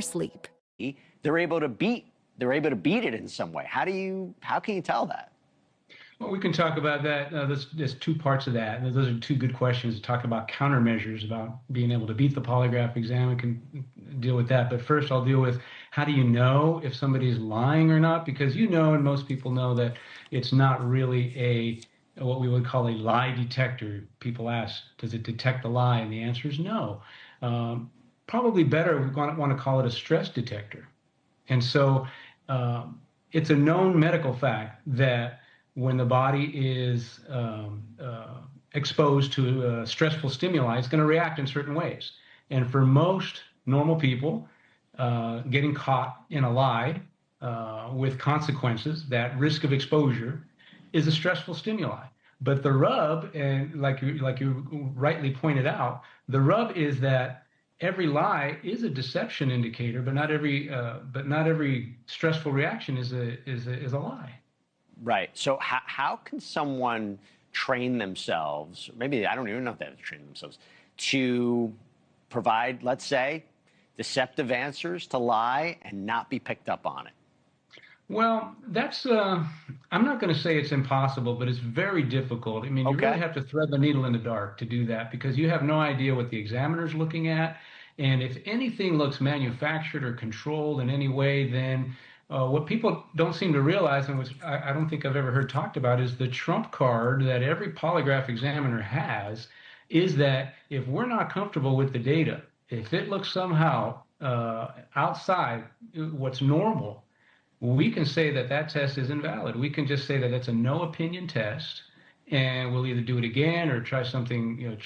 sleep. They're able to beat it in some way. How can you tell that? Well, we can talk about that. There's two parts of that. And those are two good questions to talk about countermeasures, about being able to beat the polygraph exam. We can deal with that. But first, I'll deal with how do you know if somebody's lying or not? Because and most people know that it's not really what we would call a lie detector. People ask, does it detect the lie? And the answer is no. Probably better, we want to call it a stress detector. And so it's a known medical fact that when the body is exposed to stressful stimuli, it's going to react in certain ways. And for most normal people, getting caught in a lie with consequences, that risk of exposure, is a stressful stimuli. But the rub, and like you rightly pointed out, the rub is that every lie is a deception indicator, but not every stressful reaction is a lie. Right. So how can someone train themselves? Maybe I don't even know if they have to train themselves to provide, let's say, deceptive answers to lie and not be picked up on it. Well, that's I'm not going to say it's impossible, but it's very difficult. I mean, you really have to thread the needle in the dark to do that because you have no idea what the examiner's looking at. And if anything looks manufactured or controlled in any way, then what people don't seem to realize, and which I don't think I've ever heard talked about, is the trump card that every polygraph examiner has is that if we're not comfortable with the data, if it looks somehow outside what's normal, we can say that test is invalid. We can just say that it's a no opinion test, and we'll either do it again or try something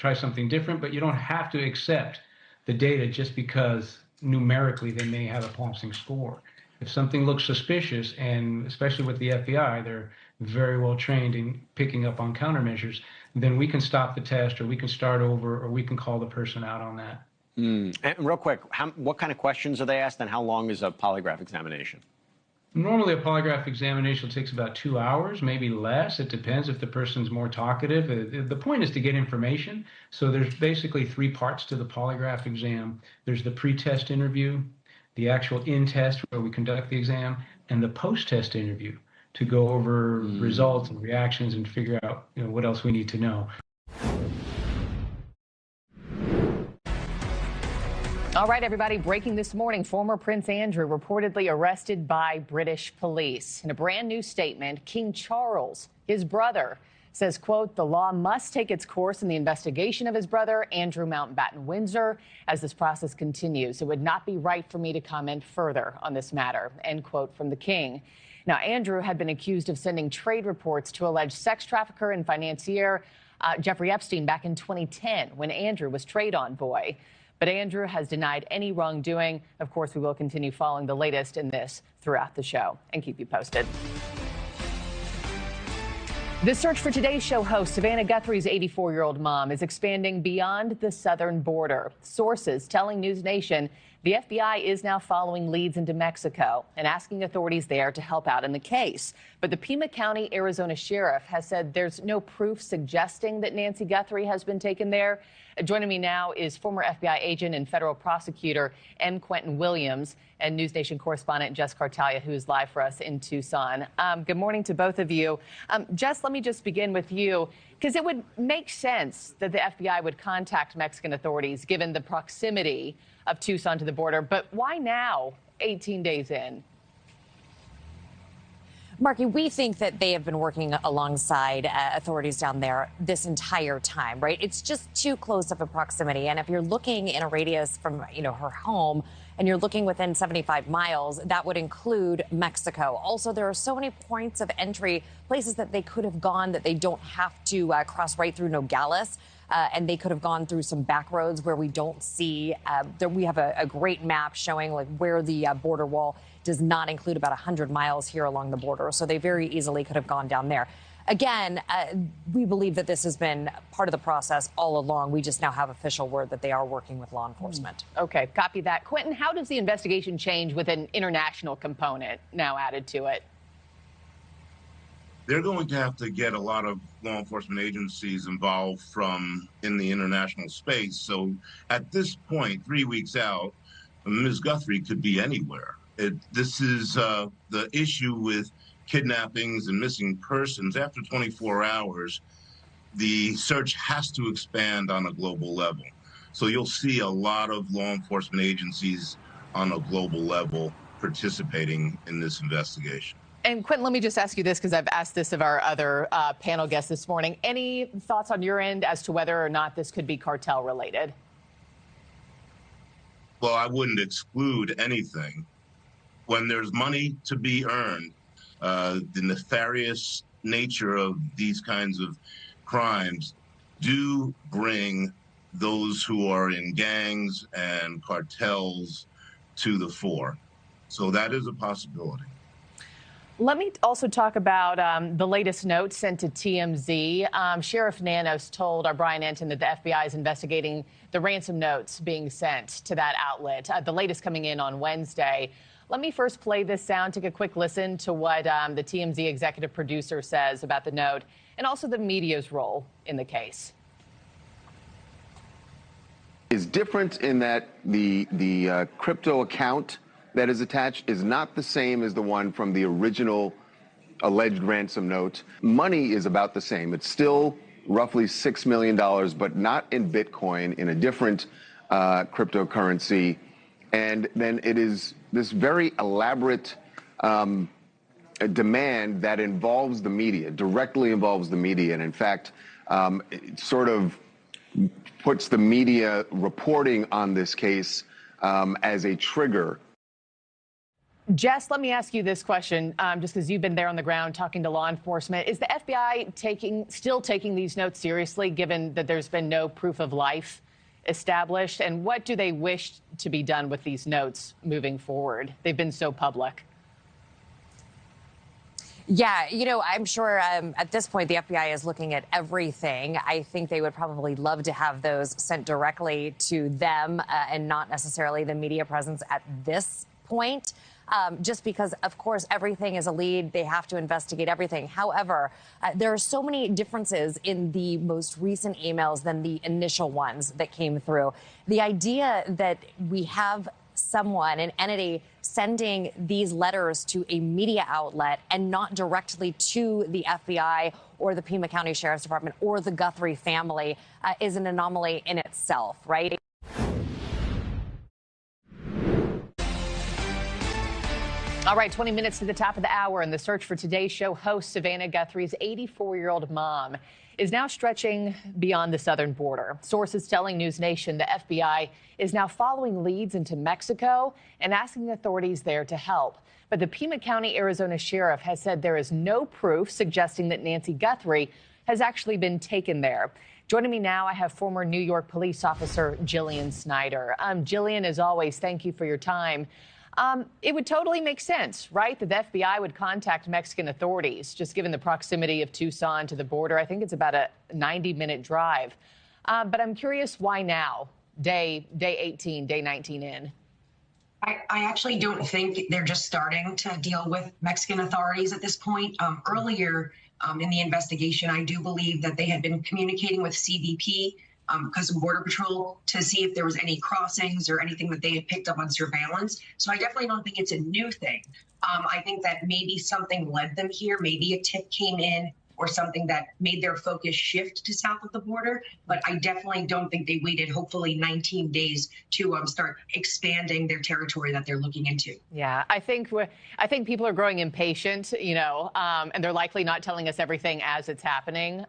different. But you don't have to accept the data just because numerically they may have a passing score. If something looks suspicious, and especially with the FBI, they're very well trained in picking up on countermeasures, then we can stop the test, or we can start over, or we can call the person out on that. And real quick, what kind of questions are they asked, and how long is a polygraph examination? Normally, a polygraph examination takes about 2 hours, maybe less. It depends if the person's more talkative. The point is to get information. So there's basically 3 parts to the polygraph exam. There's the pre-test interview, the actual in-test where we conduct the exam, and the post-test interview to go over results and reactions and figure out what else we need to know. All right, everybody, breaking this morning, former Prince Andrew reportedly arrested by British police. In a brand new statement, King Charles, his brother, says, quote, the law must take its course in the investigation of his brother, Andrew Mountbatten Windsor. As this process continues, it would not be right for me to comment further on this matter, end quote from the king. Now, Andrew had been accused of sending trade reports to alleged sex trafficker and financier Jeffrey Epstein back in 2010 when Andrew was trade envoy. But Andrew has denied any wrongdoing. Of course, we will continue following the latest in this throughout the show and keep you posted. The search for today's show host, Savannah Guthrie's 84-year-old mom, is expanding beyond the southern border. Sources telling News Nation the FBI is now following leads into Mexico and asking authorities there to help out in the case. But the Pima County, Arizona sheriff has said there's no proof suggesting that Nancy Guthrie has been taken there. Joining me now is former FBI agent and federal prosecutor M. Quentin Williams and News Nation correspondent Jess Cartalia, who is live for us in Tucson. Good morning to both of you. Jess, let me just begin with you, because it would make sense that the FBI would contact Mexican authorities given the proximity of Tucson to the border. But why now, 18 days in? Marky, we think that they have been working alongside authorities down there this entire time, right? It's just too close of a proximity. And if you're looking in a radius from, her home and you're looking within 75 miles, that would include Mexico. Also, there are so many points of entry, places that they could have gone that they don't have to cross right through Nogales. And they could have gone through some back roads where we don't see. We have a great map showing where the border wall does not include about 100 miles here along the border. So they very easily could have gone down there. Again, we believe that this has been part of the process all along. We just now have official word that they are working with law enforcement. Okay, copy that. Quentin, how does the investigation change with an international component now added to it? They're going to have to get a lot of law enforcement agencies involved from in the international space. So at this point, 3 weeks out, Ms. Guthrie could be anywhere. This is the issue with kidnappings and missing persons. After 24 hours, the search has to expand on a global level. So you'll see a lot of law enforcement agencies on a global level participating in this investigation. And Quentin, let me just ask you this, because I've asked this of our other panel guests this morning. Any thoughts on your end as to whether or not this could be cartel related? Well, I wouldn't exclude anything. When there's money to be earned, the nefarious nature of these kinds of crimes do bring those who are in gangs and cartels to the fore. So that is a possibility. Let me also talk about the latest note sent to TMZ. Sheriff Nanos told our Brian Entin that the FBI is investigating the ransom notes being sent to that outlet, the latest coming in on Wednesday. Let me first play this sound, take a quick listen to what the TMZ executive producer says about the note and also the media's role in the case. Is different in that the crypto account that is attached is not the same as the one from the original alleged ransom note. Money is about the same. It's still roughly $6 million, but not in Bitcoin, in a different cryptocurrency. And then it is this very elaborate demand that involves the media, directly involves the media. And in fact, it sort of puts the media reporting on this case as a trigger. Jess, let me ask you this question, just because you've been there on the ground talking to law enforcement. Is the FBI still taking these notes seriously, given that there's been no proof of life established? And what do they wish to be done with these notes moving forward? They've been so public. Yeah, I'm sure at this point the FBI is looking at everything. I think they would probably love to have those sent directly to them and not necessarily the media presence at this point. Just because, of course, everything is a lead. They have to investigate everything. However, there are so many differences in the most recent emails than the initial ones that came through. The idea that we have someone, an entity, sending these letters to a media outlet and not directly to the FBI or the Pima County Sheriff's Department or the Guthrie family is an anomaly in itself, right? All right, 20 minutes to the top of the hour, and the search for today's show host Savannah Guthrie's 84-year-old mom is now stretching beyond the southern border. Sources telling News Nation the FBI is now following leads into Mexico and asking authorities there to help. But the Pima County, Arizona sheriff has said there is no proof suggesting that Nancy Guthrie has actually been taken there. Joining me now, I have former New York police officer Jillian Snyder. Jillian, as always, thank you for your time. It would totally make sense, right, that the FBI would contact Mexican authorities, just given the proximity of Tucson to the border. I think it's about a 90-minute drive. But I'm curious, why now, day 18, day 19 in? I actually don't think they're just starting to deal with Mexican authorities at this point. Earlier in the investigation, I do believe that they had been communicating with CBP, Customs Border Patrol, to see if there was any crossings or anything that they had picked up on surveillance. So I definitely don't think it's a new thing. I think that maybe something led them here. Maybe a tip came in or something that made their focus shift to south of the border. But I definitely don't think they waited, hopefully, 19 days to start expanding their territory that they're looking into. Yeah, I think people are growing impatient, and they're likely not telling us everything as it's happening.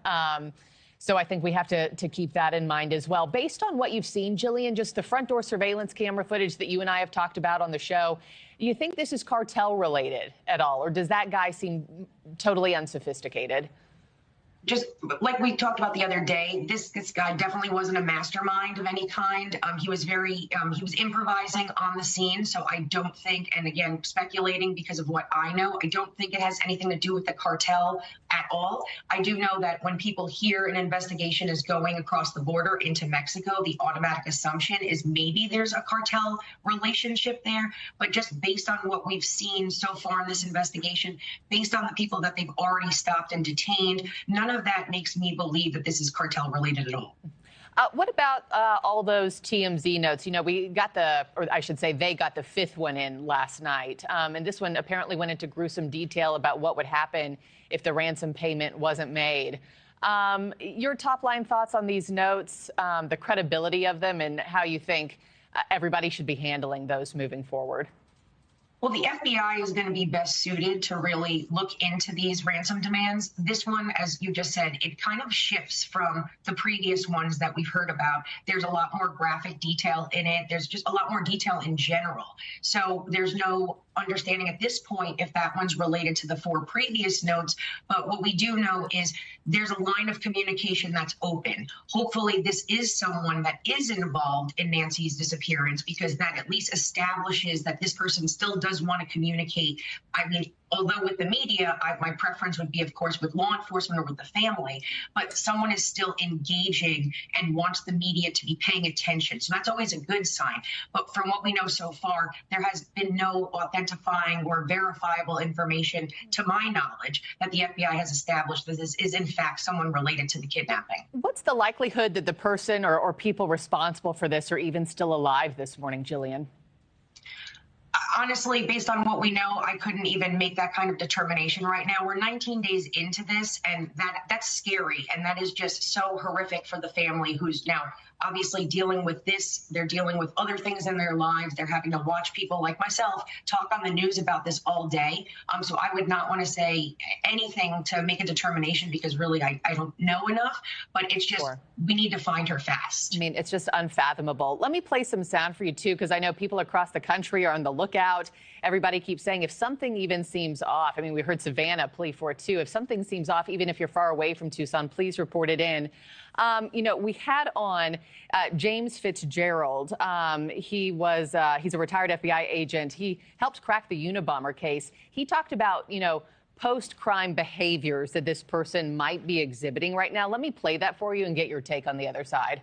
So I think we have to keep that in mind as well. Based on what you've seen, Jillian, just the front door surveillance camera footage that you and I have talked about on the show, do you think this is cartel related at all? Or does that guy seem totally unsophisticated? Just like we talked about the other day, this guy definitely wasn't a mastermind of any kind. He was improvising on the scene. So I don't think, and again, speculating because of what I know, I don't think it has anything to do with the cartel at all. I do know that when people hear an investigation is going across the border into Mexico, the automatic assumption is maybe there's a cartel relationship there. But just based on what we've seen so far in this investigation, based on the people that they've already stopped and detained, none of that makes me believe that this is cartel related at all. What about all those TMZ notes? You know, we got or I should say they got the fifth one in last night. And this one apparently went into gruesome detail about what would happen if the ransom payment wasn't made. Your top line thoughts on these notes, the credibility of them, and how you think everybody should be handling those moving forward? Well, the FBI is going to be best suited to really look into these ransom demands. This one, as you just said, it kind of shifts from the previous ones that we've heard about. There's a lot more graphic detail in it. There's just a lot more detail in general. So there's no understanding at this point if that one's related to the 4 previous notes. But what we do know is there's a line of communication that's open. Hopefully this is someone that is involved in Nancy's disappearance, because that at least establishes that this person still does want to communicate. I mean, although with the media, my preference would be, of course, with law enforcement or with the family, but someone is still engaging and wants the media to be paying attention. So that's always a good sign. But from what we know so far, there has been no identifying or verifiable information, to my knowledge, that the FBI has established that this is, in fact, someone related to the kidnapping. What's the likelihood that the person or people responsible for this are even still alive this morning, Jillian? Honestly, based on what we know, I couldn't even make that kind of determination right now. We're 19 days into this, and that's scary. And that is just so horrific for the family, who's now obviously dealing with this. They're dealing with other things in their lives. They're having to watch people like myself talk on the news about this all day. So I would not want to say anything to make a determination, because really I don't know enough. But it's just, we need to find her fast. I mean, it's just unfathomable. Let me play some sound for you, too, because I know people across the country are on the lookout. Everybody keeps saying if something even seems off. I mean, we heard Savannah plea for it, too. If something seems off, even if you're far away from Tucson, please report it in. You know, we had on James Fitzgerald. He's a retired FBI agent. He helped crack the Unabomber case. He talked about, you know, post-crime behaviors that this person might be exhibiting right now. Let me play that for you and get your take on the other side.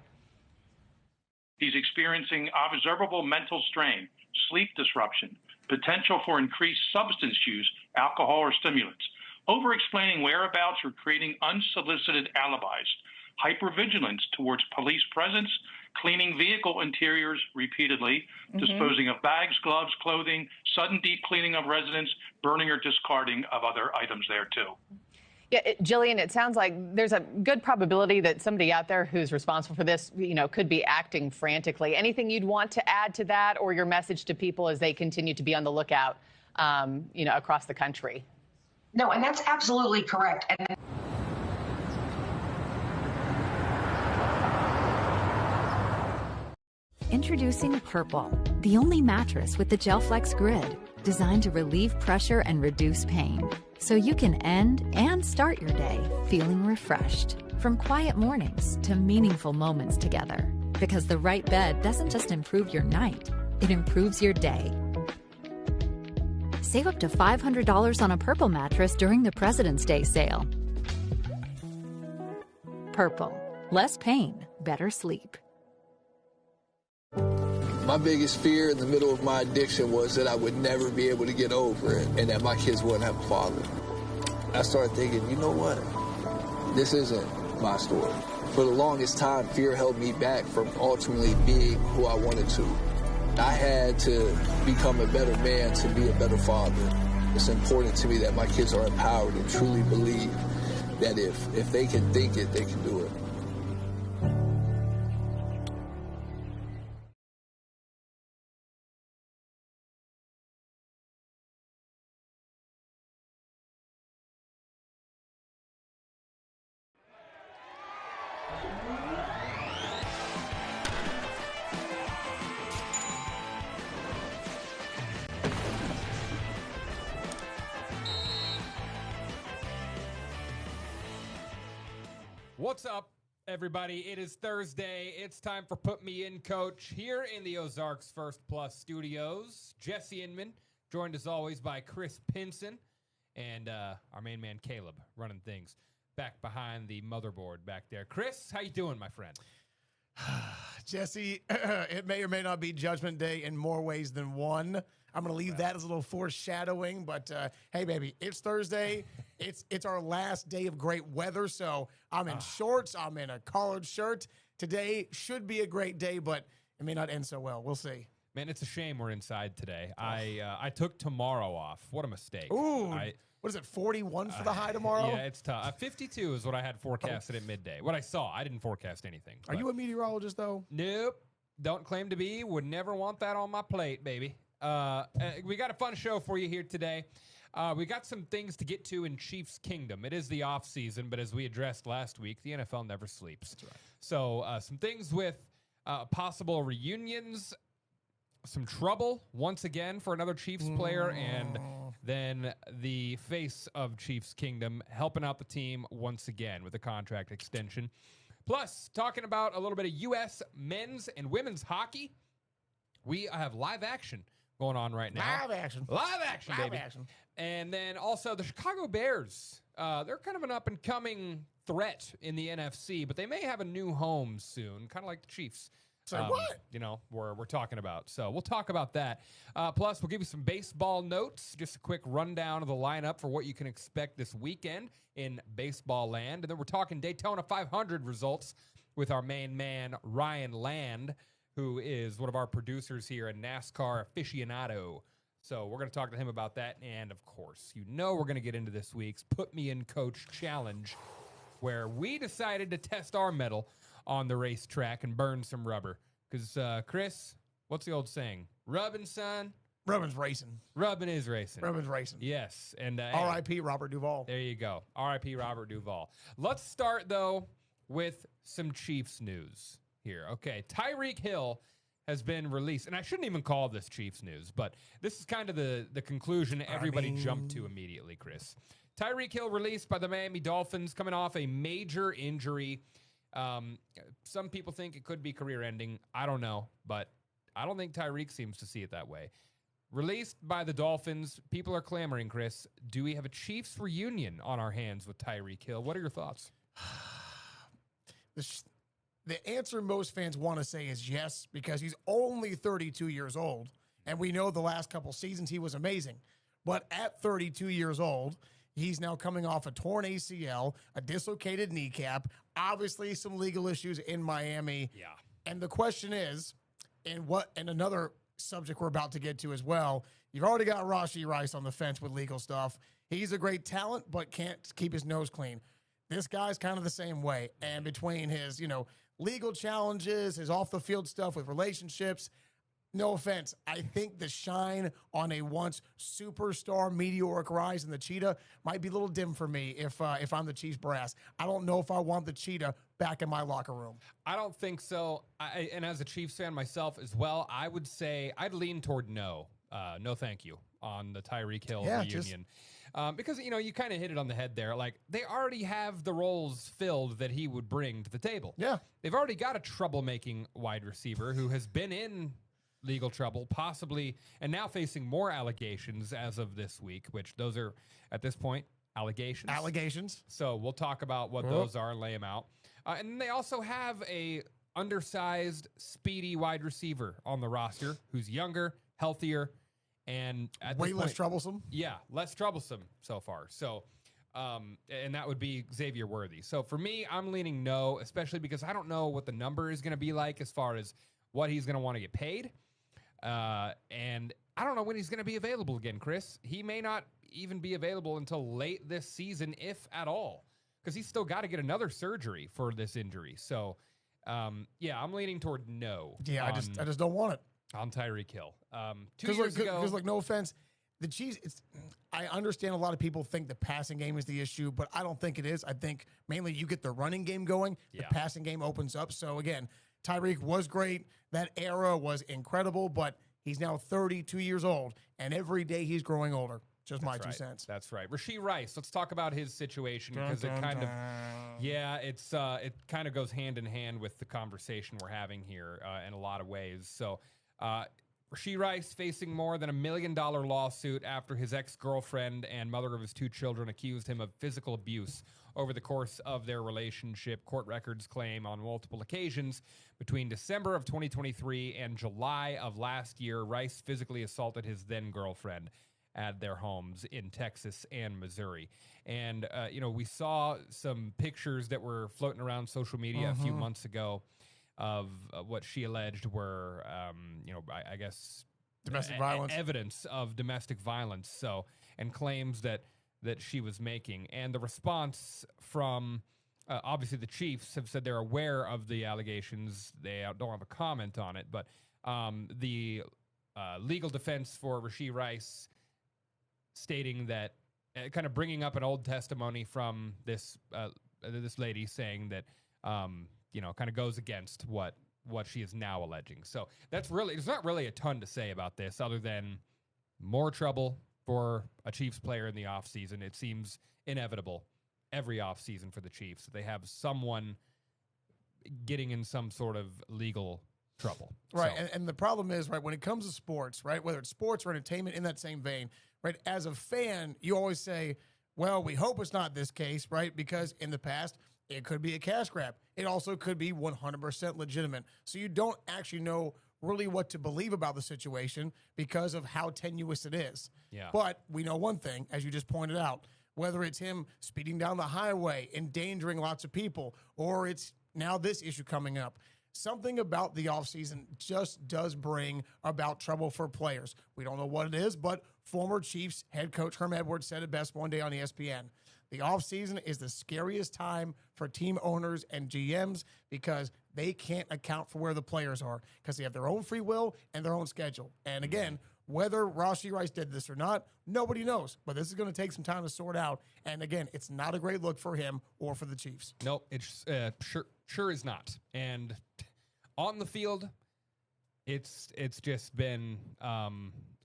He's experiencing observable mental strain, sleep disruption, potential for increased substance use, alcohol or stimulants, over-explaining whereabouts or creating unsolicited alibis, hypervigilance towards police presence, cleaning vehicle interiors repeatedly, disposing of bags, gloves, clothing, sudden deep cleaning of residence, burning or discarding of other items there, too. Yeah, Jillian, it sounds like there's a good probability that somebody out there who's responsible for this, you know, could be acting frantically. Anything you'd want to add to that, or your message to people as they continue to be on the lookout, you know, across the country? No, and that's absolutely correct. And Introducing Purple, the only mattress with the GelFlex grid, designed to relieve pressure and reduce pain, so you can end and start your day feeling refreshed. From quiet mornings to meaningful moments together. Because the right bed doesn't just improve your night, it improves your day. Save up to $500 on a Purple mattress during the President's Day sale. Purple. Less pain, better sleep. My biggest fear in the middle of my addiction was that I would never be able to get over it and that my kids wouldn't have a father. I started thinking, you know what? This isn't my story. For the longest time, fear held me back from ultimately being who I wanted to. I had to become a better man to be a better father. It's important to me that my kids are empowered and truly believe that if they can think it, they can do it. What's up, everybody? It is Thursday. It's time for Put Me In, Coach, here in the Ozarks First Plus studios. Jesse Inman, joined as always by Chris Pinson and our main man Caleb, running things back behind the motherboard back there. Chris, how you doing, my friend? Jesse, it may or may not be Judgment Day in more ways than one. I'm going to leave that as a little foreshadowing, but hey, baby, it's Thursday. It's our last day of great weather, so I'm in shorts. I'm in a collared shirt. today should be a great day, but it may not end so well. We'll see. Man, it's a shame we're inside today. I took tomorrow off. What a mistake. Ooh, what is it, 41 for the high tomorrow? Yeah, it's tough. 52 is what I had forecasted at midday. What I saw, I didn't forecast anything. Are you a meteorologist, though? Nope. Don't claim to be. Would never want that on my plate, baby. We got a fun show for you here today. We got some things to get to in Chiefs Kingdom. It is the off season, but as we addressed last week, the NFL never sleeps. That's right. So some things with possible reunions, some trouble once again for another Chiefs player, and then the face of Chiefs Kingdom helping out the team once again with a contract extension. Plus, talking about a little bit of U.S. men's and women's hockey. We have live action going on right now. Live action, baby. And then also the Chicago Bears. They're kind of an up-and-coming threat in the NFC, but they may have a new home soon, kind of like the Chiefs. So what? We're talking about. So we'll talk about that. Plus, we'll give you some baseball notes, just a quick rundown of the lineup for what you can expect this weekend in baseball land. And then we're talking Daytona 500 results with our main man, Ryan Land, who is one of our producers here, a NASCAR aficionado. So we're going to talk to him about that. And, of course, we're going to get into this week's Put Me in Coach Challenge, where we decided to test our mettle on the racetrack and burn some rubber. Because, Chris, what's the old saying? Rubbing, son? Rubbin's racing. Rubbin is racing. Rubbin's racing. Yes. And R.I.P. Robert Duvall. There you go. R.I.P. Robert Duvall. Let's start, though, with some Chiefs news here. Okay, Tyreek Hill has been released. And I shouldn't even call this Chiefs news, but this is kind of the conclusion everybody jumped to immediately, Chris. Tyreek Hill released by the Miami Dolphins coming off a major injury. Some people think it could be career-ending. I don't know, but I don't think Tyreek seems to see it that way. Released by the Dolphins, people are clamoring, Chris. Do we have a Chiefs reunion on our hands with Tyreek Hill? What are your thoughts? The answer most fans want to say is yes, because he's only 32 years old, and we know the last couple seasons he was amazing. But at 32 years old, he's now coming off a torn ACL, a dislocated kneecap, obviously some legal issues in Miami. Yeah. And the question is, and another subject we're about to get to as well, you've already got Rashee Rice on the fence with legal stuff. He's a great talent, but can't keep his nose clean. This guy's kind of the same way. And between his, legal challenges, his off-the-field stuff with relationships, no offense, I think the shine on a once superstar meteoric rise in the Cheetah might be a little dim for me if I'm the Chiefs brass. I don't know if I want the Cheetah back in my locker room. I don't think so. And as a Chiefs fan myself as well, I would say I'd lean toward no. No thank you on the Tyreek Hill reunion. Because, you kind of hit it on the head there. Like, they already have the roles filled that he would bring to the table. Yeah. They've already got a troublemaking wide receiver who has been in legal trouble, possibly, and now facing more allegations as of this week, which those are, at this point, allegations. Allegations. So we'll talk about what those are and lay them out. And they also have a undersized, speedy wide receiver on the roster who's younger, healthier, and at way less troublesome. Yeah, less troublesome so far. So, and that would be Xavier Worthy. So for me, I'm leaning no, especially because I don't know what the number is going to be like as far as what he's going to want to get paid. And I don't know when he's going to be available again, Chris. He may not even be available until late this season, if at all, because he's still got to get another surgery for this injury. So, yeah, I'm leaning toward no. Yeah, I just don't want it. On Tyreek Hill. 2 years ago. Because, no offense, the Chiefs, I understand a lot of people think the passing game is the issue, but I don't think it is. I think mainly you get the running game going, the passing game opens up. So, again, Tyreek was great. That era was incredible, but he's now 32 years old, and every day he's growing older. Just my 2 cents. That's right. Rashee Rice, let's talk about his situation because it kind of, it kind of goes hand in hand with the conversation we're having here in a lot of ways. So, Rashee Rice facing more than $1 million lawsuit after his ex-girlfriend and mother of his 2 children accused him of physical abuse over the course of their relationship. Court records claim on multiple occasions between December of 2023 and July of last year, Rice physically assaulted his then-girlfriend at their homes in Texas and Missouri. And, we saw some pictures that were floating around social media a few months ago. what she alleged were, I guess domestic violence, evidence of domestic violence. So, and claims that she was making, and the response from obviously the Chiefs have said they're aware of the allegations. They don't have a comment on it, but the legal defense for Rashee Rice stating that, kind of bringing up an old testimony from this lady saying that, kind of goes against what she is now alleging. So there's not really a ton to say about this other than more trouble for a Chiefs player in the offseason. It seems inevitable every offseason for the Chiefs. They have someone getting in some sort of legal trouble. Right. So. And the problem is, right, when it comes to sports, right, whether it's sports or entertainment in that same vein, right, as a fan, you always say, well, we hope it's not this case, right, because in the past, it could be a cash grab. It also could be 100% legitimate. So you don't actually know really what to believe about the situation because of how tenuous it is. Yeah. But we know one thing, as you just pointed out, whether it's him speeding down the highway, endangering lots of people, or it's now this issue coming up. Something about the offseason just does bring about trouble for players. We don't know what it is, but former Chiefs head coach Herm Edwards said it best one day on ESPN. The offseason is the scariest time for team owners and GMs because they can't account for where the players are because they have their own free will and their own schedule. And again, whether Rashee Rice did this or not, nobody knows. But this is going to take some time to sort out. And again, it's not a great look for him or for the Chiefs. Nope, it's sure is not. And on the field, it's just been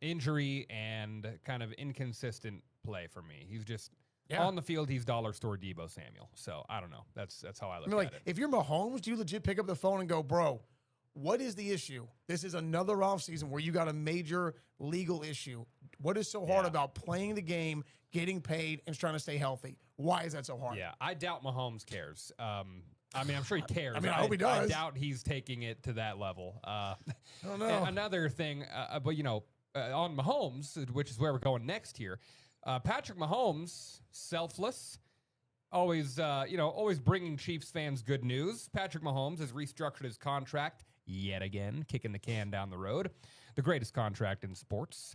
injury and kind of inconsistent play for me. He's just on the field. He's dollar store Deebo Samuel. So I don't know. That's how I look at it. If you're Mahomes, do you legit pick up the phone and go, bro, what is the issue? This is another offseason where you got a major legal issue. What is so hard about playing the game, getting paid, and trying to stay healthy? Why is that so hard? Yeah, I doubt Mahomes cares. I mean, I'm sure he cares. I mean, I hope he does. I doubt he's taking it to that level. I don't know. Another thing, but on Mahomes, which is where we're going next here, Patrick Mahomes, selfless, always bringing Chiefs fans good news. Patrick Mahomes has restructured his contract yet again, kicking the can down the road. The greatest contract in sports.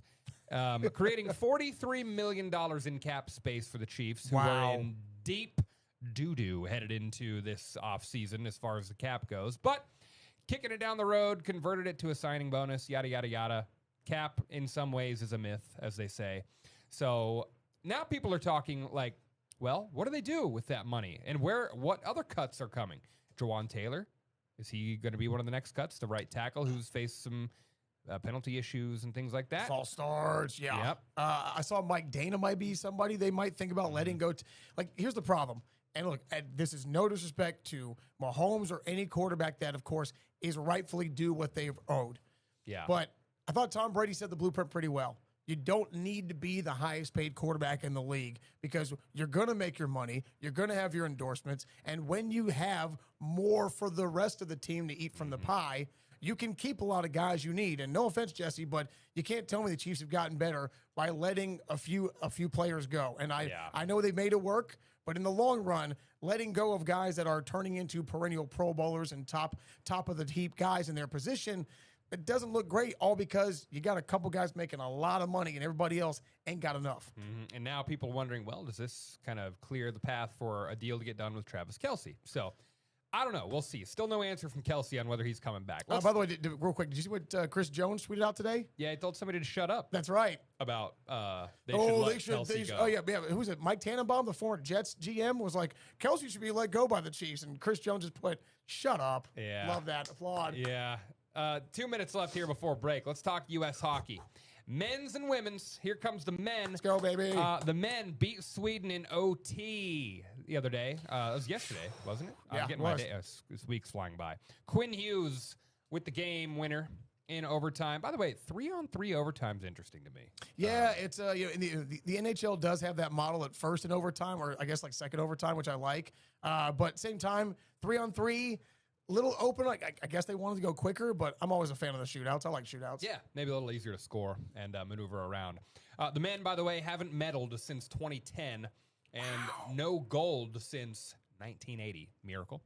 Creating $43 million in cap space for the Chiefs, who are in deep doo-doo headed into this offseason as far as the cap goes. But kicking it down the road, converted it to a signing bonus, yada, yada, yada. Cap, in some ways, is a myth, as they say. So now people are talking like, well, what do they do with that money? And what other cuts are coming? Jawan Taylor, is he going to be one of the next cuts? The right tackle who's faced some penalty issues and things like that. False starts, yeah. Yep. I saw Mike Dana might be somebody they might think about letting go. Here's the problem. And look, this is no disrespect to Mahomes or any quarterback that, of course, is rightfully due what they've owed. Yeah. But I thought Tom Brady said the blueprint pretty well. You don't need to be the highest paid quarterback in the league because you're going to make your money. You're going to have your endorsements. And when you have more for the rest of the team to eat from the pie, you can keep a lot of guys you need. And no offense, Jesse, but you can't tell me the Chiefs have gotten better by letting a few players go. And I know they made it work, but in the long run, letting go of guys that are turning into perennial Pro Bowlers and top of the heap guys in their position, it doesn't look great, all because you got a couple guys making a lot of money and everybody else ain't got enough. Mm-hmm. And now people are wondering, well, does this kind of clear the path for a deal to get done with Travis Kelce? So I don't know. We'll see. Still no answer from Kelce on whether he's coming back. By the way, real quick, did you see what Chris Jones tweeted out today? Yeah, he told somebody to shut up. That's right. About they should let Kelce go. Oh, yeah. Who was it? Mike Tannenbaum, the former Jets GM, was like, Kelce should be let go by the Chiefs. And Chris Jones just put, shut up. Yeah. Love that. Applaud. Yeah. 2 minutes left here before break. Let's talk U.S. hockey. Men's and women's. Here comes the men. Let's go, baby. The men beat Sweden in OT the other day. It was yesterday, wasn't it? Yeah, I'm getting my day. This week's flying by. Quinn Hughes with the game winner in overtime. By the way, 3-on-3 overtime is interesting to me. Yeah, it's the NHL does have that model at first in overtime, or I guess like second overtime, which I like. But same time, 3-on-3. Little open, I guess they wanted to go quicker, but I'm always a fan of the shootouts. I like shootouts. Yeah, maybe a little easier to score and maneuver around. The men, by the way, haven't medaled since 2010 and no gold since 1980. Miracle.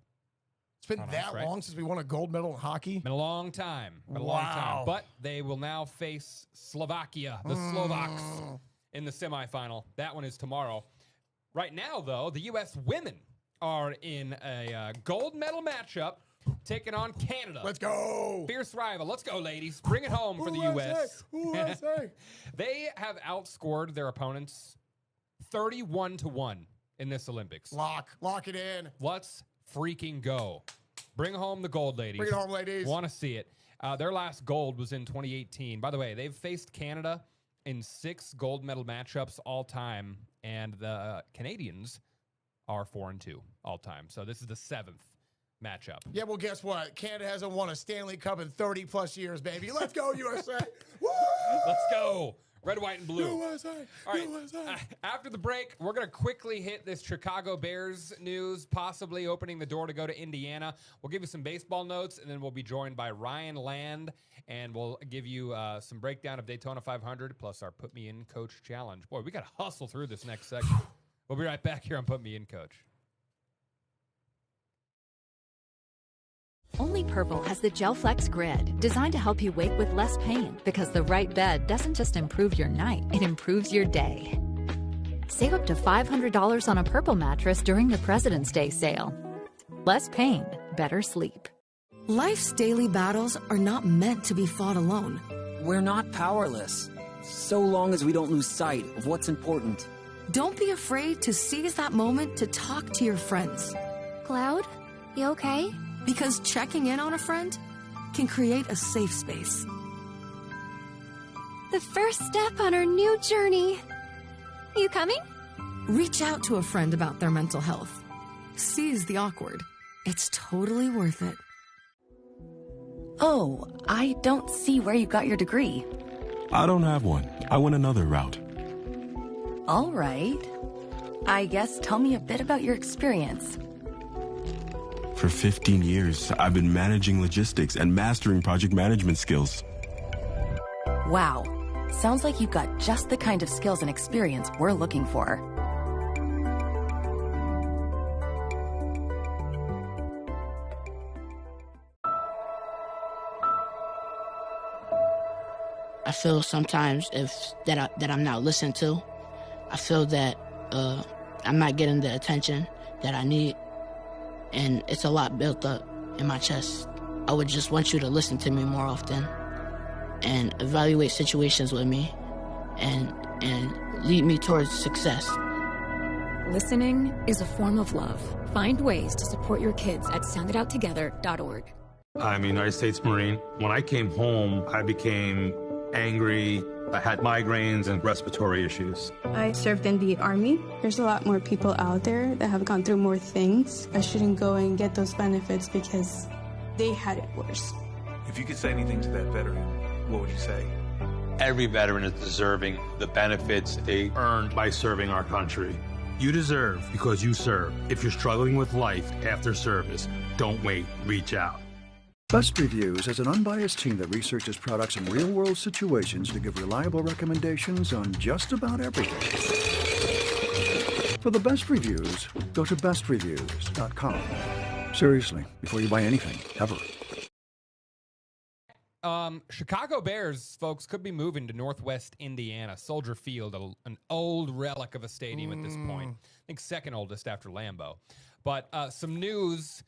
It's been long since we won a gold medal in hockey. Been a long time. Been a long time. But they will now face Slovakia, the Slovaks, in the semifinal. That one is tomorrow. Right now, though, the U.S. women are in a gold medal matchup taking on Canada. Let's go. Fierce rival. Let's go, ladies. Bring it home for the U.S. USA. They have outscored their opponents 31-1 in this Olympics. Lock it in. Let's freaking go. Bring home the gold, ladies. Bring it home, ladies. Want to see it. Their last gold was in 2018. By the way, they've faced Canada in 6 gold medal matchups all time, and the Canadians are 4-2 all time. So this is the 7th matchup. Yeah, well, guess what? Canada hasn't won a Stanley Cup in 30-plus years, baby. Let's go, USA. Woo! Let's go. Red, white, and blue. USA. All right. USA. After the break, we're going to quickly hit this Chicago Bears news, possibly opening the door to go to Indiana. We'll give you some baseball notes, and then we'll be joined by Ryan Land, and we'll give you some breakdown of Daytona 500, plus our Put Me In Coach Challenge. Boy, we got to hustle through this next segment. We'll be right back here on Put Me In Coach. Only Purple has the GelFlex Grid, designed to help you wake with less pain, because the right bed doesn't just improve your night, it improves your day. Save up to $500 on a Purple mattress during the President's Day sale. Less pain, better sleep. Life's daily battles are not meant to be fought alone. We're not powerless, so long as we don't lose sight of what's important. Don't be afraid to seize that moment to talk to your friends. Cloud, you okay? Because checking in on a friend can create a safe space. The first step on our new journey. You coming? Reach out to a friend about their mental health. Seize the awkward. It's totally worth it. Oh, I don't see where you got your degree. I don't have one. I went another route. All right. I guess tell me a bit about your experience. For 15 years, I've been managing logistics and mastering project management skills. Wow. Sounds like you've got just the kind of skills and experience we're looking for. I feel sometimes that I'm not listened to. I feel that I'm not getting the attention that I need. And it's a lot built up in my chest. I would just want you to listen to me more often and evaluate situations with me and lead me towards success. Listening is a form of love. Find ways to support your kids at soundidouttogether.org. I'm a United States Marine. When I came home, I became angry. I had migraines and respiratory issues. I served in the Army. There's a lot more people out there that have gone through more things. I shouldn't go and get those benefits because they had it worse. If you could say anything to that veteran, what would you say? Every veteran is deserving the benefits they earned by serving our country. You deserve because you serve. If you're struggling with life after service, don't wait. Reach out. Best Reviews is an unbiased team that researches products in real-world situations to give reliable recommendations on just about everything. For the best reviews, go to bestreviews.com. Seriously, before you buy anything, ever. Chicago Bears, folks, could be moving to Northwest Indiana. Soldier Field, an old relic of a stadium at this point. I think second oldest after Lambeau. But some news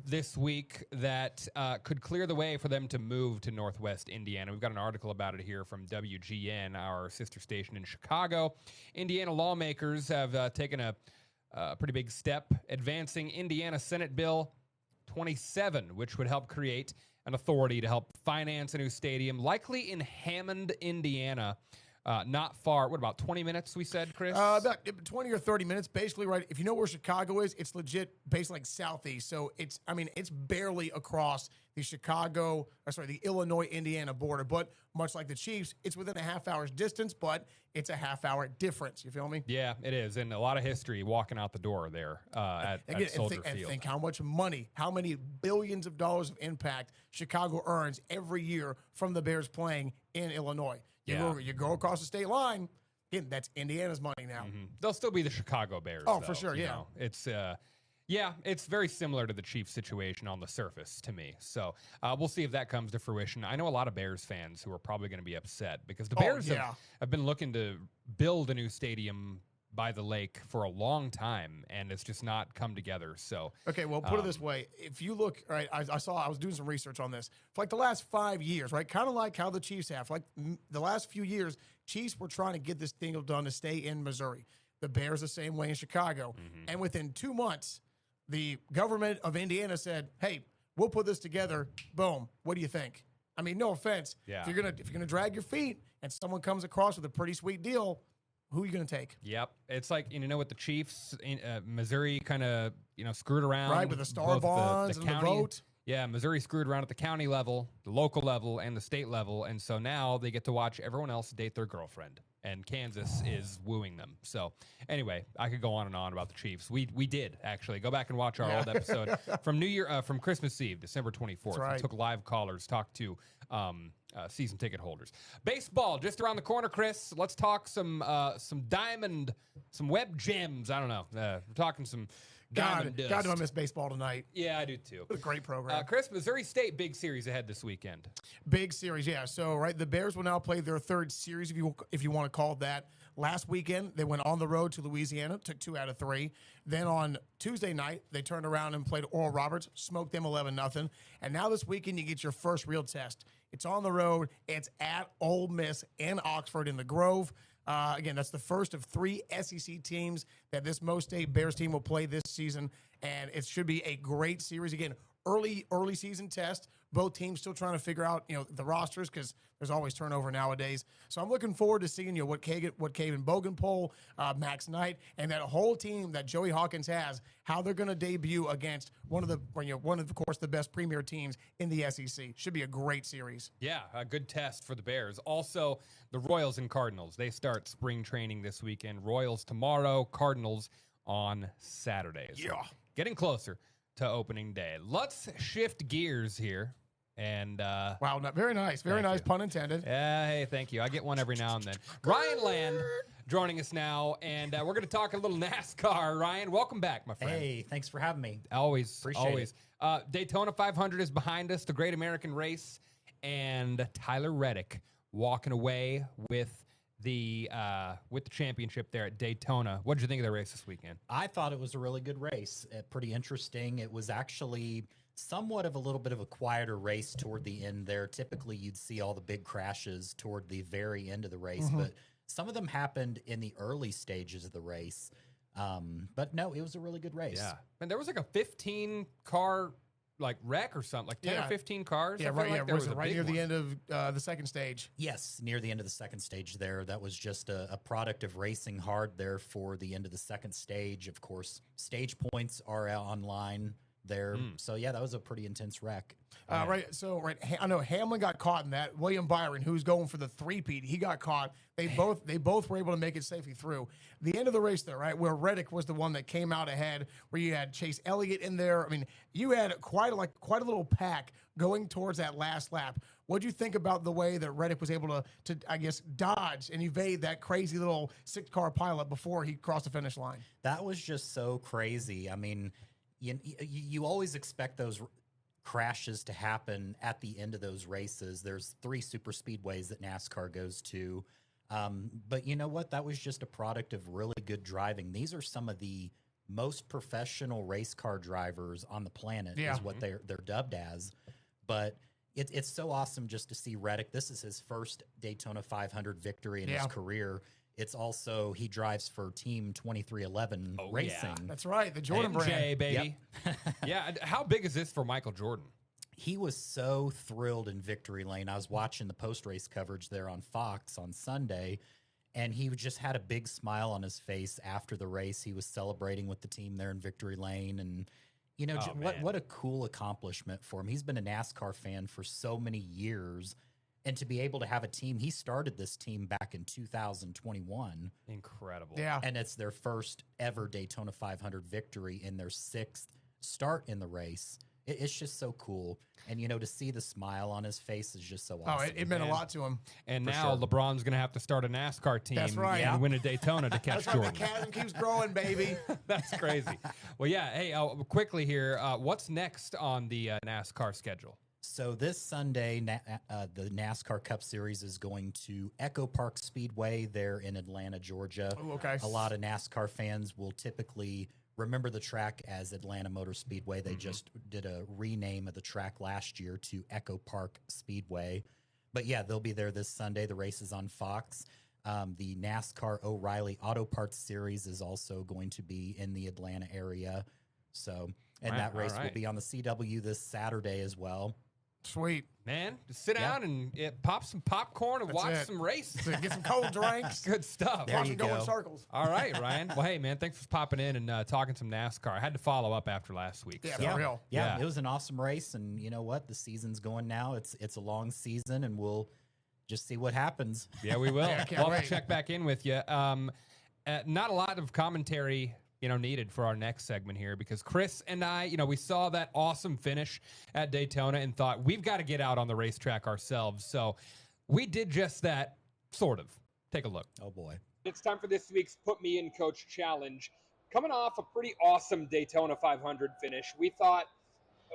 this week that could clear the way for them to move to Northwest Indiana. We've got an article about it here from WGN, our sister station in Chicago. Indiana lawmakers have taken a pretty big step, advancing Indiana Senate Bill 27, which would help create an authority to help finance a new stadium, likely in Hammond, Indiana. Not far. What, about 20 minutes, we said, Chris? About 20 or 30 minutes, basically, right? If you know where Chicago is, it's legit basically like southeast. So it's barely across the Illinois-Indiana border. But much like the Chiefs, it's within a half hour's distance, but it's a half-hour difference. You feel me? Yeah, it is. And a lot of history walking out the door there at Soldier Field. And think how much money, how many billions of dollars of impact Chicago earns every year from the Bears playing in Illinois. You go across the state line, again, that's Indiana's money now. Mm-hmm. They'll still be the Chicago Bears. Oh, for sure, yeah. It's Yeah, it's very similar to the Chiefs situation on the surface to me. So we'll see if that comes to fruition. I know a lot of Bears fans who are probably going to be upset because the Bears have been looking to build a new stadium by the lake for a long time, and it's just not come together. So okay, well, put it this way: if you look, right, I was doing some research on this for like the last 5 years, right, kind of like how the Chiefs have, for like the last few years, Chiefs were trying to get this thing done to stay in Missouri. The Bears the same way in Chicago, and within 2 months, the government of Indiana said, "Hey, we'll put this together." Boom. What do you think? I mean, no offense. Yeah. If you're gonna drag your feet and someone comes across with a pretty sweet deal, who are you going to take? Yep. It's like, with the Chiefs, Missouri kind of, screwed around. Right, with the star bonds and the vote. Yeah, Missouri screwed around at the county level, the local level, and the state level. And so now they get to watch everyone else date their girlfriend. And Kansas is wooing them. So anyway, I could go on and on about the Chiefs. We did, actually. Go back and watch our old episode from Christmas Eve, December 24th. Right. We took live callers, talked to season ticket holders. Baseball just around the corner, Chris. Let's talk some diamond, some web gems. I don't know. We're talking some diamond dust. God, do I miss baseball tonight. Yeah, I do too. What a great program. Chris, Missouri State, big series ahead this weekend. Big series, yeah. So, right, the Bears will now play their third series, if you want to call it that. Last weekend, they went on the road to Louisiana, took 2 out of 3. Then on Tuesday night, they turned around and played Oral Roberts, smoked them 11-0. And now this weekend, you get your first real test. It's on the road. It's at Ole Miss in Oxford in the Grove. Again, that's the first of 3 SEC teams that this Mo State Bears team will play this season, and it should be a great series. Again, early season test. Both teams still trying to figure out, the rosters because there's always turnover nowadays. So I'm looking forward to seeing, what Caven Bogenpole, Max Knight, and that whole team that Joey Hawkins has, how they're going to debut against one of, of course, the best premier teams in the SEC. Should be a great series. Yeah, a good test for the Bears. Also, the Royals and Cardinals. They start spring training this weekend. Royals tomorrow, Cardinals on Saturday. So getting closer to opening day. Let's shift gears here. And wow, very nice. Very nice, pun intended. Hey, thank you. I get one every now and then. Ryan Land joining us now, and we're going to talk a little NASCAR. Ryan, welcome back, my friend. Hey, thanks for having me. Appreciate it. Daytona 500 is behind us, the great American race, and Tyler Reddick walking away with the championship there at Daytona. What did you think of the race this weekend? I thought it was a really good race. Pretty interesting. It was actually somewhat of a little bit of a quieter race toward the end there. Typically, you'd see all the big crashes toward the very end of the race, but some of them happened in the early stages of the race. But no, it was a really good race. Yeah. And there was like a 15-car wreck or something, like 10 or 15 cars. Yeah, right. Like right near the end of the second stage. Yes, near the end of the second stage there. That was just a product of racing hard there for the end of the second stage. Of course, stage points are online there. So, yeah, that was a pretty intense wreck. Right. So, I know Hamlin got caught in that. William Byron, who's going for the three-peat, he got caught. They both were able to make it safely through. The end of the race there, right, where Reddick was the one that came out ahead, where you had Chase Elliott in there. I mean, you had quite a little pack going towards that last lap. What do you think about the way that Reddick was able to I guess, dodge and evade that crazy little 6-car pilot before he crossed the finish line? That was just so crazy. I mean, you always expect those crashes to happen at the end of those races. There's 3 super speedways that NASCAR goes to. But you know what? That was just a product of really good driving. These are some of the most professional race car drivers on the planet is what they're dubbed as. But it's so awesome just to see Reddick. This is his first Daytona 500 victory in his career. It's also, he drives for Team 2311 Racing. Yeah. That's right, the Jordan brand. MJ, baby. Yep. Yeah, how big is this for Michael Jordan? He was so thrilled in victory lane. I was watching the post-race coverage there on Fox on Sunday, and he just had a big smile on his face after the race. He was celebrating with the team there in victory lane, and what a cool accomplishment for him. He's been a NASCAR fan for so many years. And to be able to have a team, he started this team back in 2021. Incredible. Yeah. And it's their first ever Daytona 500 victory in their 6th start in the race. it's just so cool. And, to see the smile on his face is just so Oh, awesome. it meant a lot to him. And For now sure. LeBron's going to have to start a NASCAR team That's right. and win a Daytona to catch That's how the Jordan. chasm keeps growing, baby. That's crazy. Well, yeah. Hey, quickly here, what's next on the NASCAR schedule? So this Sunday, the NASCAR Cup Series is going to Echo Park Speedway there in Atlanta, Georgia. Ooh, okay. A lot of NASCAR fans will typically remember the track as Atlanta Motor Speedway. They just did a rename of the track last year to Echo Park Speedway. But yeah, they'll be there this Sunday. The race is on Fox. The NASCAR O'Reilly Auto Parts Series is also going to be in the Atlanta area. So, and that race will be on the CW this Saturday as well. Sweet. Man, just sit down and pop some popcorn and watch some races. Get some cold drinks. Good stuff. There Watch you them go in go. circles. All right, Ryan. Well, hey, man, thanks for popping in and talking some NASCAR. I had to follow up after last week. Yeah, so. for real. Yeah, it was an awesome race, and you know what? The season's going now. It's a long season, and we'll just see what happens. Yeah, we will. Yeah, I can't We'll wait. check back in with you. Not a lot of commentary, needed for our next segment here because Chris and I, we saw that awesome finish at Daytona and thought we've got to get out on the racetrack ourselves. So we did just that, sort of. Take a look. Oh boy. It's time for this week's Put Me In Coach Challenge. Coming off a pretty awesome Daytona 500 finish, we thought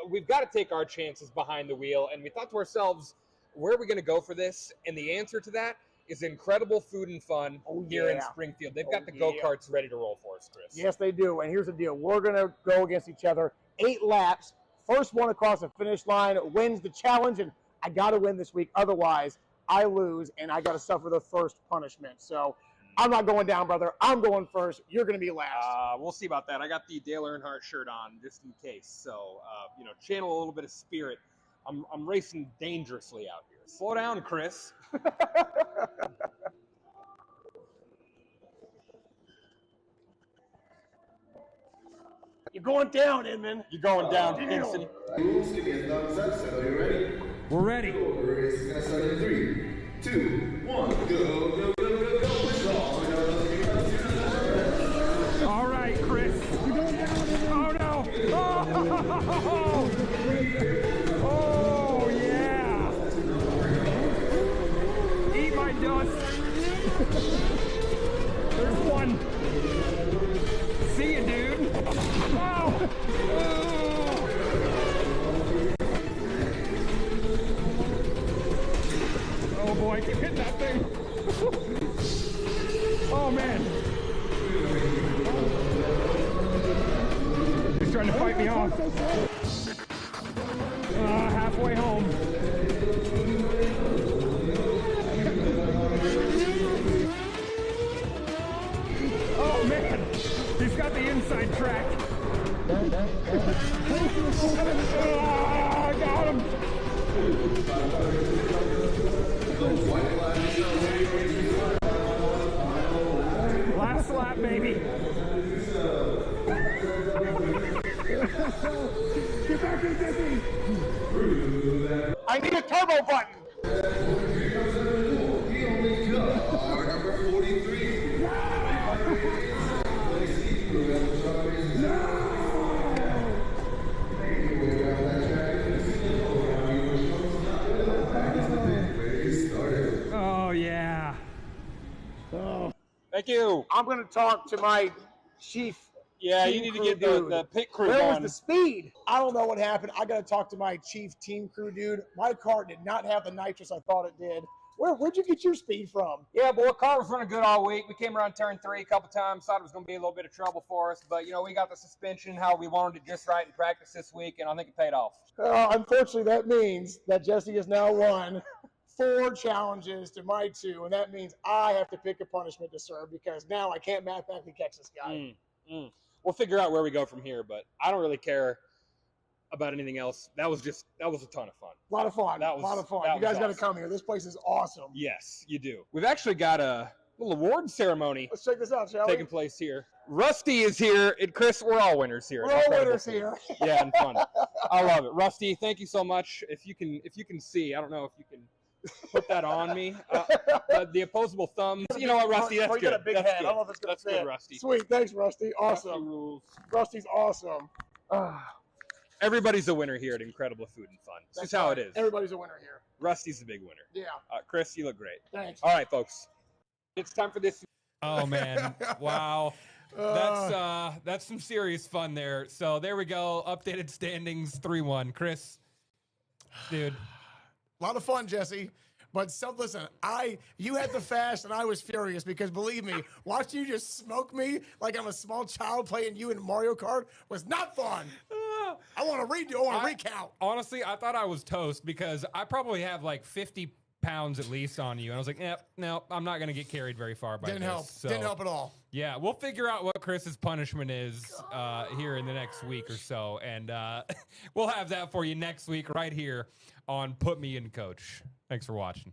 we've got to take our chances behind the wheel, and we thought to ourselves, where are we going to go for this? And the answer to that is incredible food and fun here in Springfield. They've got the go-karts ready to roll for us, Chris. Yes, they do. And here's the deal. We're going to go against each other 8 laps. First one across the finish line wins the challenge, and I got to win this week. Otherwise, I lose, and I got to suffer the first punishment. So I'm not going down, brother. I'm going first. You're going to be last. We'll see about that. I got the Dale Earnhardt shirt on just in case. So, channel a little bit of spirit. I'm racing dangerously out here. Slow down, Chris. You're going down, Edmund. You're going down, Kingston. We're ready. Race is gonna start in 3, 2, 1, go, go, go, go, push off. All right, Chris. Oh, no. Oh, oh yeah. Eat my dust. There's one. See you, dude. Oh. Oh, boy. Keep hitting that thing. Oh, man. He's trying to fight me off. Halfway home. Oh man, he's got the inside track. I got him. Last lap, baby. Get back in, Jesse! I need a turbo button. Number 43. Oh yeah. Oh. Thank you. I'm going to talk to my chief. Yeah, team you need to crew get dude. the pit crew Where was on. the speed? I don't know what happened. I got to talk to my chief team crew dude. My car did not have the nitrous I thought it did. Where'd you get your speed from? Yeah, boy, car was running good all week. We came around turn 3 a couple times, thought it was going to be a little bit of trouble for us, but, we got the suspension how we wanted it just right in practice this week, and I think it paid off. Unfortunately, that means that Jesse has now won 4 challenges to my 2, and that means I have to pick a punishment to serve because now I can't mathematically catch this guy. We'll figure out where we go from here, but I don't really care about anything else. That was a ton of fun. A lot of fun. That was- a lot of fun. that You guys was got to awesome. come here. This place is awesome. Yes, you do. We've actually got a little award ceremony Let's check this out, shall taking place here. Rusty is here, and Chris, we're all winners here. we? We're all Incredible winners food. here. Yeah, and fun. I love it. Rusty, thank you so much. If you can see, I don't know if you can put that on me. The opposable thumbs. You know what, Rusty? That's you good. got a big That's head. good. I don't know if it's going That's to fit. good, Rusty. Sweet. Thanks, Rusty. Rusty Awesome. rules. Rusty's awesome. Everybody's a winner here at Incredible Food and Fun. That's just how it is. Everybody's a winner here. Rusty's the big winner. Yeah. Chris, you look great. Thanks. All right, folks. It's time for this. Oh, man. Wow. That's some serious fun there. So there we go. Updated standings 3-1. Chris, dude. A lot of fun, Jesse. But listen, you had the fast, and I was furious because, believe me, watching you just smoke me like I'm a small child playing you in Mario Kart was not fun. I want to redo. I want to recount. Honestly, I thought I was toast because I probably have like 50 pounds at least on you, and I was like, no, I'm not going to get carried very far by Didn't this. help. So, Didn't help at all. Yeah, we'll figure out what Chris's punishment is here in the next week or so, and we'll have that for you next week right here on Put Me In, Coach. Thanks for watching.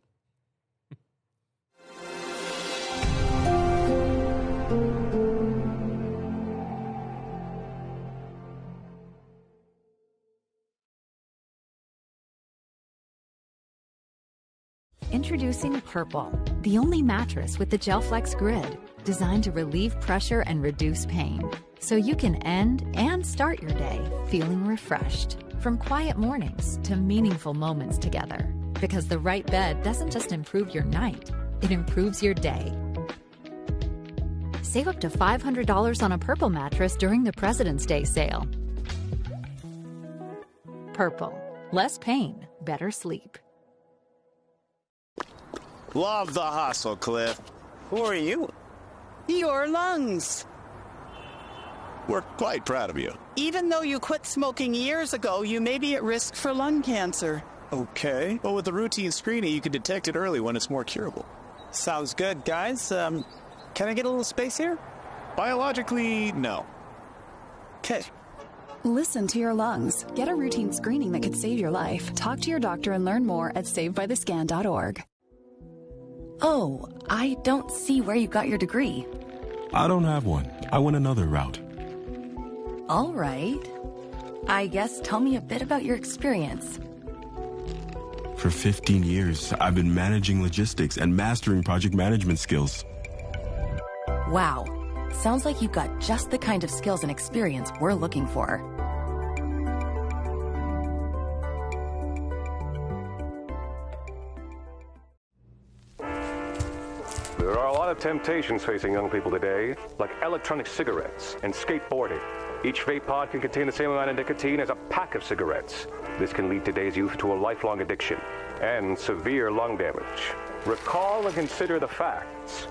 Introducing Purple, the only mattress with the GelFlex Grid, designed to relieve pressure and reduce pain, so you can end and start your day feeling refreshed. From quiet mornings to meaningful moments together. Because the right bed doesn't just improve your night, it improves your day. Save up to $500 on a Purple mattress during the President's Day sale. Purple. Less pain, better sleep. Love the hustle, Cliff. Who are you? Your lungs. We're quite proud of you. Even though you quit smoking years ago, you may be at risk for lung cancer. Okay. Well, with the routine screening, you can detect it early when it's more curable. Sounds good, guys. Can I get a little space here? Biologically, no. Okay. Listen to your lungs. Get a routine screening that could save your life. Talk to your doctor and learn more at savedbythescan.org. Oh, I don't see where you got your degree. I don't have one. I went another route. All right. I guess tell me a bit about your experience. For 15 years, I've been managing logistics and mastering project management skills. Wow. Sounds like you've got just the kind of skills and experience we're looking for. There are a lot of temptations facing young people today, like electronic cigarettes and skateboarding. Each vape pod can contain the same amount of nicotine as a pack of cigarettes. This can lead today's youth to a lifelong addiction and severe lung damage. Recall and consider the facts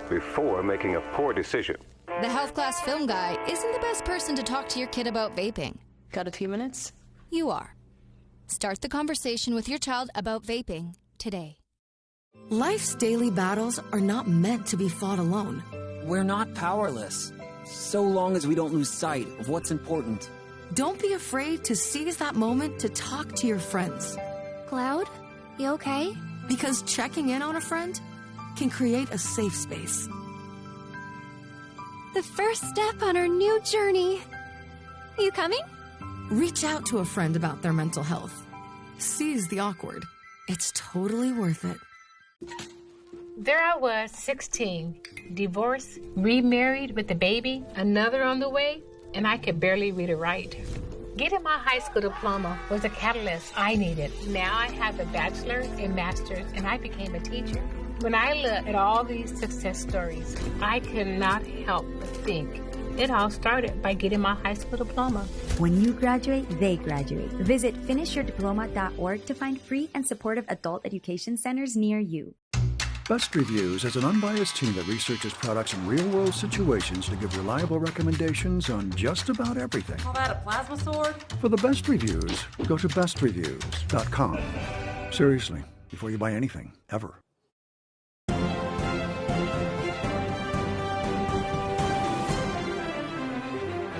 before making a poor decision. The health class film guy isn't the best person to talk to your kid about vaping. Got a few minutes? You are. Start the conversation with your child about vaping today. Life's daily battles are not meant to be fought alone. We're not powerless, so long as we don't lose sight of what's important. Don't be afraid to seize that moment to talk to your friends. Cloud, you okay? Because checking in on a friend can create a safe space. The first step on our new journey. You coming? Reach out to a friend about their mental health. Seize the awkward. It's totally worth it. There I was, 16, divorced, remarried with a baby, another on the way, and I could barely read or write. Getting my high school diploma was a catalyst I needed. Now I have a bachelor's and master's, and I became a teacher. When I look at all these success stories, I could not help but think it all started by getting my high school diploma. When you graduate, they graduate. Visit finishyourdiploma.org to find free and supportive adult education centers near you. Best Reviews is an unbiased team that researches products in real-world situations to give reliable recommendations on just about everything. Call that a plasma sword? For the best reviews, go to bestreviews.com. Seriously, before you buy anything, ever.